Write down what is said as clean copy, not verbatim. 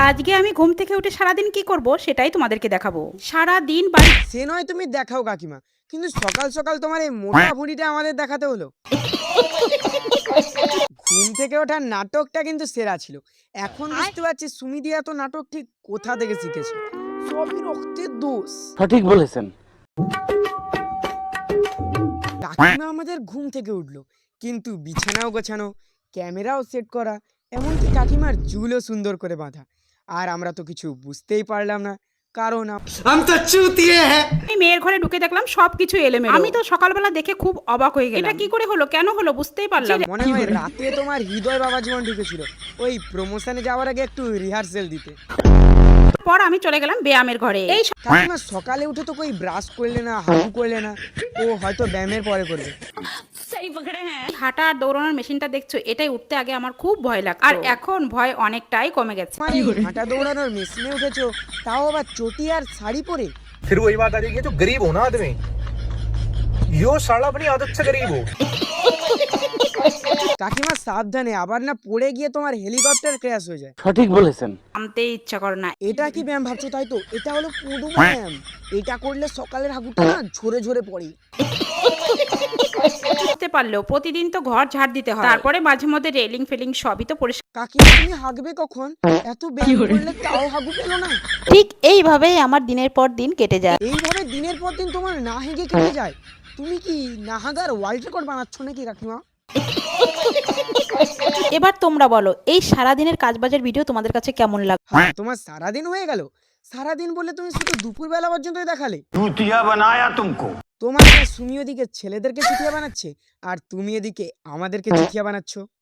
আজকে আমি ঘুম থেকে উঠে সারাদিন কি করব সেটাই তোমাদেরকে দেখাবো। সারাদিন বাড়ি সে নয় তুমি দেখাও কাকিমা, কিন্তু সকাল সকাল তোমার এই মোটা ভুঁড়িটা আমাদের দেখাতে হলো। ঘুম থেকে ওঠার নাটকটা কিন্তু সেরা ছিল। এখন বুঝতে পারছি সুমিদি এত নাটক ঠিক কোথা থেকে শিখেছে। সবই রক্তের দোষ। সঠিক বলেছেন। কাকিমা আমাদের ঘুম থেকে উঠলো, কিন্তু বিছানাও গোছানো, ক্যামেরাও সেট করা, এমনকি কাকিমার চুলও সুন্দর করে বাঁধা। আর আমরা তো কিছু বুঝতেই পারলাম না, কারণ আমি মেয়ের ঘরে ঢুকে দেখলাম সবকিছু এলোমেলো। আমি তো সকালবেলা দেখে খুব অবাক হয়ে গেলাম। এটা কি করে হলো, কেন হলো বুঝতেই পারলাম না। মনে হয় রাতে তোমার হৃদয় বাবা জীবন ঢুকেছিল ওই প্রমোশনে যাওয়ার আগে একটু রিহার্সেল দিতে। পর আমি চলে গেলাম ব্যায়ামের ঘরে। এই কাকিমা সকালে উঠে তো কই ব্রাশ করলে না, হাগু করলে না। ও হয়তো ব্যায়ামের পরে করবে। হাঁটা আর দৌড়ানোর মেশিনটা দেখছো, এটাই উঠতে আগে আমার খুব ভয় লাগতো, আর এখন ভয় অনেকটাই কমে গেছে। মানে হাঁটা দৌড়ানোর মেশিনে উঠেছো, তাও আবার চটি আর শাড়ি পরে। फिर वही बात आ रही है, जो गरीब हो ना आदमी, यो साला अपनी आदत से गरीब हो। কাকিমা সাবধানে, আবার না পড়ে গিয়ে তোমার হেলিকপ্টার ক্র্যাশ হয়ে যায়। সঠিক বলেছেন। নামতে ইচ্ছা করে না। এটা কি ব্যায়াম ভাবছো? তাই তো, এটা হলো পুরো ব্যায়াম। এটা করলে সকালের হাগুটা না ঝরে ঝরে পড়ে। বুঝতে পারলেও প্রতিদিন তো ঘর ঝাড় দিতে হয়, তারপরে মাঝে মধ্যে রেলিং ফেলিং সবই তো পরিষ্কার। কাকিমা তুমি হাগবে কখন? এত ব্যায়াম করলে তাও হাগু পেলো না। ঠিক এইভাবেই আমার দিনের পর দিন কেটে যায়। এইভাবে দিনের পর দিন তোমার না হেগে কেটে যায়। তুমি কি না হাগার ওয়ার্ল্ড রেকর্ড বানাচ্ছ নাকি কাকিমা? এবার তোমরা বলো, এই সারাদিনের কাজবাজের ভিডিও তোমাদের কাছে কেমন লাগে? হ্যাঁ, তোমার সারাদিন হয়ে গেল। সারাদিন বলে তুমি শুধু দুপুরবেলা পর্যন্তই দেখালে। ভূতিয়া বানায়া তুমকো। তোমার সুমি ওদিকে ছেলেদেরকে চিঠিয়া বানাচ্ছে, আর তুমি এদিকে আমাদেরকে চিঠিয়া বানাচ্ছ।